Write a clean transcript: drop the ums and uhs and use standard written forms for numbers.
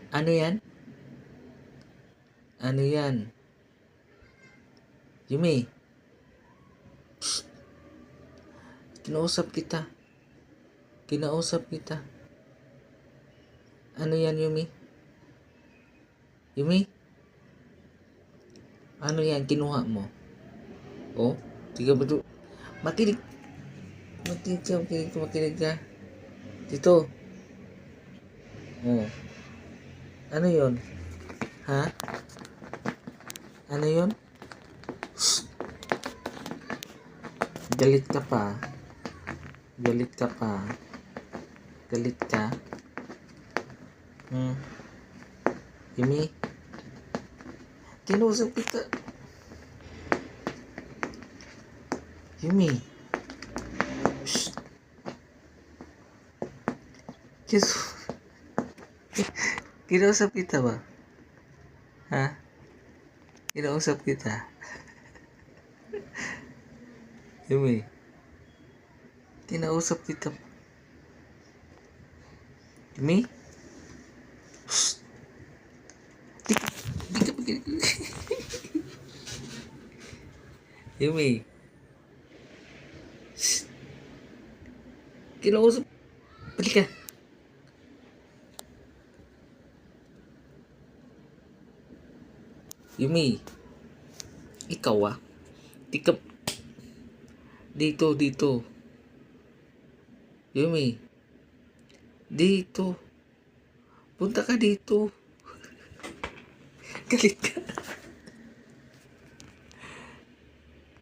Ano yan? Ano yan? Yumi, kinausap kita. Kinausap kita. Ano yan, Yumi? Yumi? Ano yan, kinuha mo? Oh, tiga ba ito? Makinig. Makinig ka. Dito. Oh. Ano yon? Ha? Ano yon? Galit ka pa. Galit ka pa. Galit ka. Yumi, kinausap kita. Yumi. Shh. Kinausap kita ba? Ha? Kinausap kita. Yumi, kinausap kita. Yumi? Shh. Di ka makinig. Yumi. Shh. Kinausap. Balik ka. Yumi. Ikaw Di ka. Dito. Yumi. Dito. Punta ka dito. Galit ka.